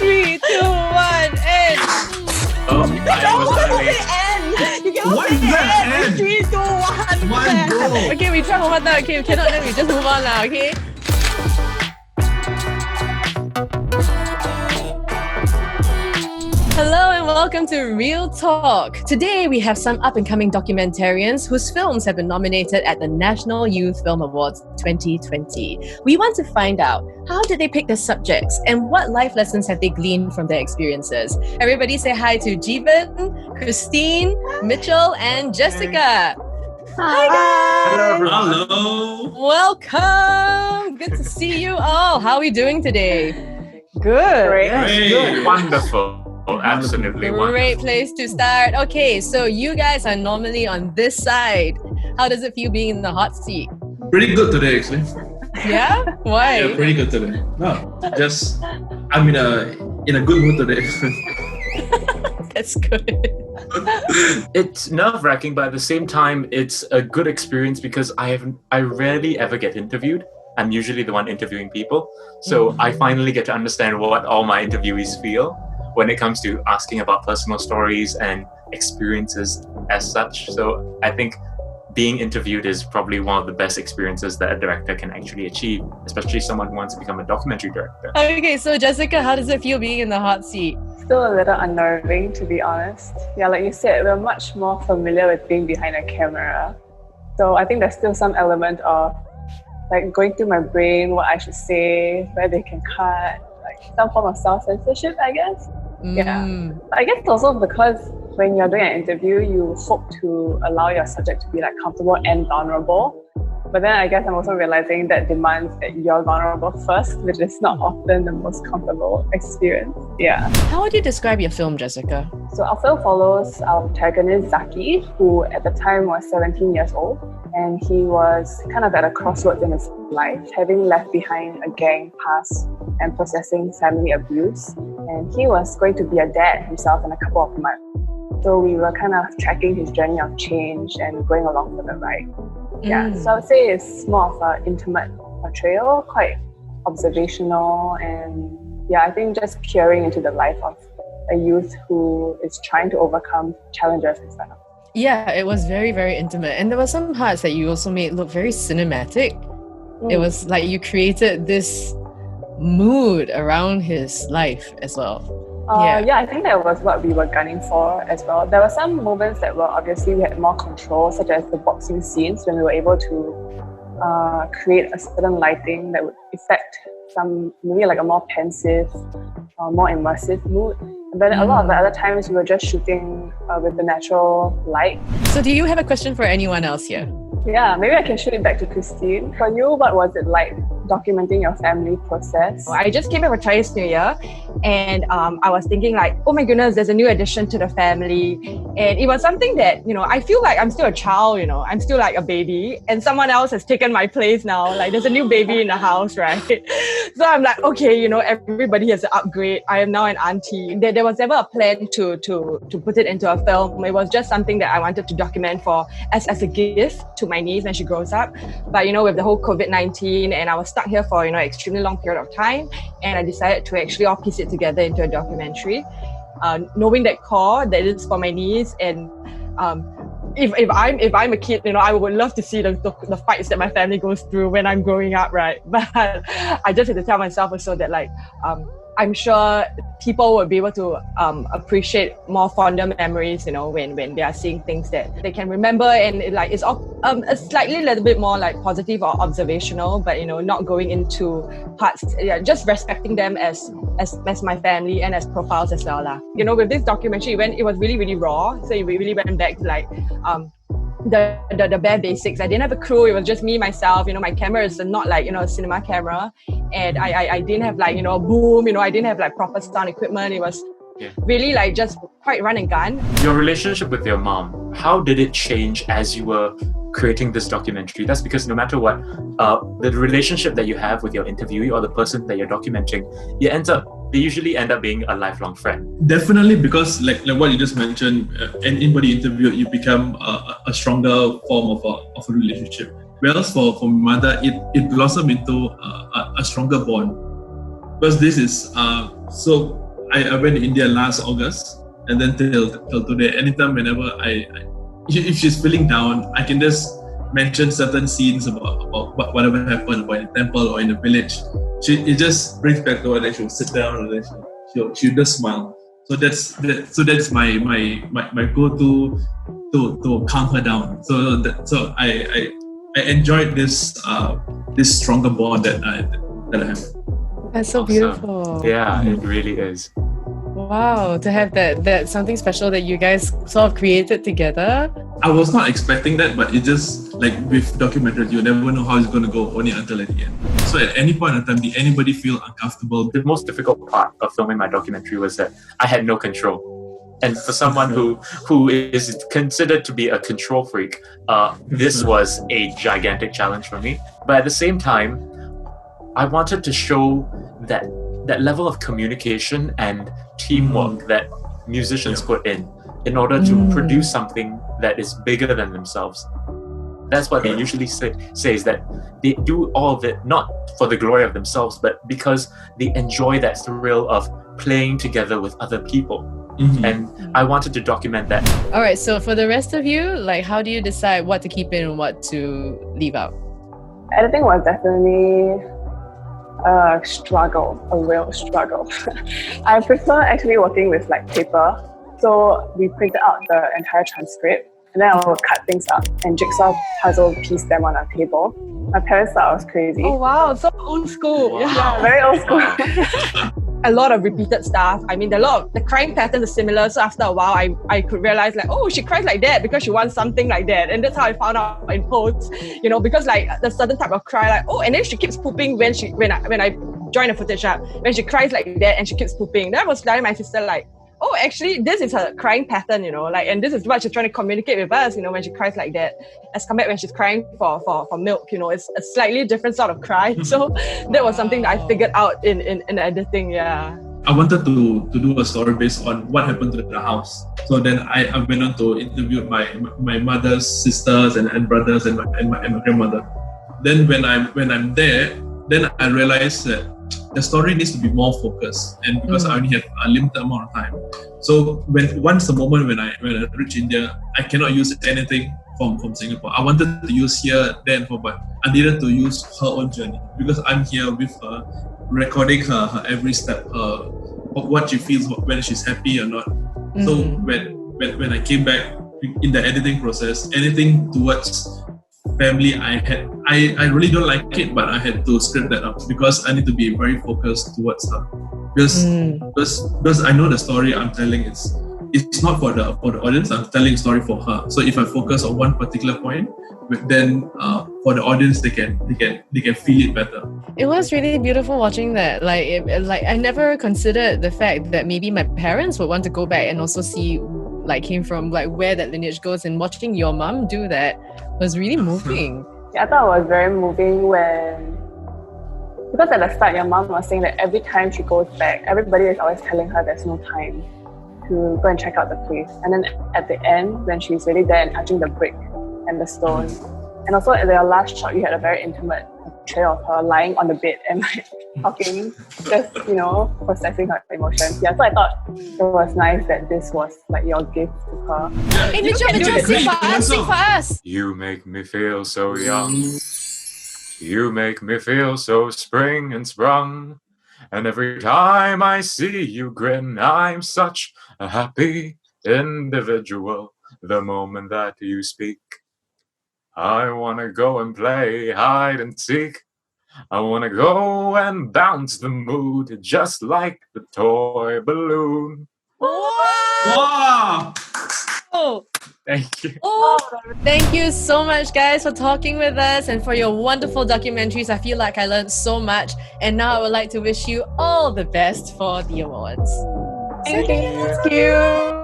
3, 2, 1, and... Oh, I was running. You cannot What say is that end. end? 3, 2, 1. One go. Okay, we try one more time. Okay, we cannot, then we just move on now, okay? Hello and welcome to Real Talk. Today we have some up-and-coming documentarians whose films have been nominated at the National Youth Film Awards 2020. We want to find out, how did they pick their subjects and what life lessons have they gleaned from their experiences? Everybody say hi to Jeevan, Christine, Mitchell and Jessica. Hi guys! Hello, everyone. Hello. Welcome! Good to see you all. How are we doing today? Good. Yes, good. Wonderful. Absolutely wonderful. Great place to start. Okay, so you guys are normally on this side. How does it feel being in the hot seat? Pretty good today, actually. Yeah? Why? Yeah, pretty good today. No, just I'm in a good mood today. That's good. It's nerve-wracking, but at the same time, it's a good experience because I rarely ever get interviewed. I'm usually the one interviewing people. So I finally get to understand what all my interviewees feel when it comes to asking about personal stories and experiences as such. So I think being interviewed is probably one of the best experiences that a director can actually achieve, especially someone who wants to become a documentary director. Okay, so Jessica, how does it feel being in the hot seat? Still a little unnerving, to be honest. Yeah, like you said, we're much more familiar with being behind a camera. So I think there's still some element of like going through my brain what I should say, where they can cut, like some form of self-censorship, I guess. Yeah. I guess also because when you're doing an interview, you hope to allow your subject to be like comfortable and vulnerable. But then I guess I'm also realizing that demands that you're vulnerable first, which is not often the most comfortable experience. Yeah. How would you describe your film, Jessica? So our film follows our protagonist Zaki, who at the time was 17 years old. And he was kind of at a crossroads in his life, having left behind a gang past and processing family abuse. And he was going to be a dad himself in a couple of months. So we were kind of tracking his journey of change and going along for the ride. Yeah, so I would say it's more of an intimate portrayal, quite observational, and yeah, I think just peering into the life of a youth who is trying to overcome challenges in front of him. Yeah, it was very, very intimate. And there were some parts that you also made look very cinematic. It was like you created this mood around his life as well. Yeah, I think that was what we were gunning for as well. There were some moments that were obviously we had more control, such as the boxing scenes when we were able to create a certain lighting that would affect some, maybe like a more pensive, more immersive mood. And then a lot of the other times we were just shooting with the natural light. So do you have a question for anyone else here? Yeah, maybe I can shoot it back to Christine. For you, what was it like documenting your family process? I just came back for Chinese New Year and I was thinking like, oh my goodness, there's a new addition to the family. And it was something that, I feel like I'm still a child, I'm still like a baby and someone else has taken my place now. Like there's a new baby in the house, right? So I'm like, okay, everybody has to upgrade. I am now an auntie. There was never a plan to put it into a film. It was just something that I wanted to document for as a gift to my niece when she grows up. But, with the whole COVID-19 and I was stuck here for, extremely long period of time. And I decided to actually all piece it together into a documentary. Knowing that core, that is for my niece. And if I'm a kid, I would love to see the fights that my family goes through when I'm growing up, right? But I just had to tell myself also that I'm sure people will be able to appreciate more fonder memories, when they are seeing things that they can remember, and it's all a slightly little bit more like positive or observational, but not going into parts, just respecting them as my family and as profiles as well, lah. With this documentary, it was really, really raw, so we really went back to the bare basics. I didn't have a crew. It was just me, myself. My camera is not like a cinema camera, and I didn't have like a boom. I didn't have like proper sound equipment. It was really like just quite run and gun. Your relationship with your mom, how did it change as you were creating this documentary? That's because no matter what, the relationship that you have with your interviewee or the person that you're documenting, they usually end up being a lifelong friend. Definitely, because like what you just mentioned, anybody interviewed, you become a stronger form of a relationship. Whereas for my mother, it blossomed into a stronger bond. Because this is so I went to India last August, and then till today, anytime whenever if she's feeling down, I can just mention certain scenes about whatever happened, about in the temple or in the village. It just brings back to her, and she'll sit down and then she'll just smile. So that's my go-to to calm her down. So I enjoyed this stronger bond that I have. That's so beautiful. Yeah, it really is. Wow, to have that something special that you guys sort of created together. I was not expecting that, but it just, like with documentaries, you never know how it's going to go only until at the end. So at any point in time, did anybody feel uncomfortable? The most difficult part of filming my documentary was that I had no control. And for someone who is considered to be a control freak, this was a gigantic challenge for me. But at the same time, I wanted to show that level of communication and teamwork that musicians put in order to produce something that is bigger than themselves. That's what they usually say is that they do all of it not for the glory of themselves, but because they enjoy that thrill of playing together with other people. And I wanted to document that. All right, so for the rest of you, like, how do you decide what to keep in and what to leave out? Editing was definitely a struggle, a real struggle. I prefer actually working with like paper. So we printed out the entire transcript, and then I will cut things up and jigsaw puzzle piece them on a table. My parents thought I was crazy. Oh wow, so old school. Wow. Yeah, very old school. A lot of repeated stuff. I mean, the crying patterns are similar. So after a while, I could realize like, oh, she cries like that because she wants something like that. And that's how I found out in post, because like the certain type of cry, like, oh, and then she keeps pooping when I join the footage up. When she cries like that and she keeps pooping. That was telling my sister like, oh, actually, this is her crying pattern, like, and this is what she's trying to communicate with us, when she cries like that. As compared when she's crying for milk, it's a slightly different sort of cry. So that was something that I figured out in editing, yeah. I wanted to do a story based on what happened to the house. So then I went on to interview my mother's sisters and brothers and my grandmother. Then when I'm there, then I realized that the story needs to be more focused, and because I only have a limited amount of time. So once the moment when I reach India, I cannot use anything from Singapore. I wanted to use here, there, but I needed to use her own journey because I'm here with her, recording her every step, what she feels when she's happy or not. So when I came back in the editing process, anything towards family, I really don't like it, but I had to script that up because I need to be very focused towards her. Because I know the story I'm telling it's not for the audience. I'm telling a story for her. So if I focus on one particular point, then for the audience they can feel it better. It was really beautiful watching that. Like I never considered the fact that maybe my parents would want to go back and also see like came from like where that lineage goes, and watching your mom do that was really moving. Yeah, I thought it was very moving because at the start your mom was saying that every time she goes back, everybody is always telling her there's no time to go and check out the place. And then at the end, when she's really there and touching the brick and the stone, and also at the last shot, you had a very intimate portrayal of her lying on the bed and like talking, just processing her emotions. Yeah, so I thought it was nice that this was like your gift to her. Hey, Mitchell, sing for us. You make me feel so young. You make me feel so spring and sprung. And every time I see you grin, I'm such a happy individual. The moment that you speak, I wanna go and play hide and seek. I wanna go and bounce the mood just like the toy balloon. Wow! Oh, Thank you. Thank you so much, guys, for talking with us and for your wonderful documentaries. I feel like I learned so much, and now I would like to wish you all the best for the awards. Thank you. Thank you.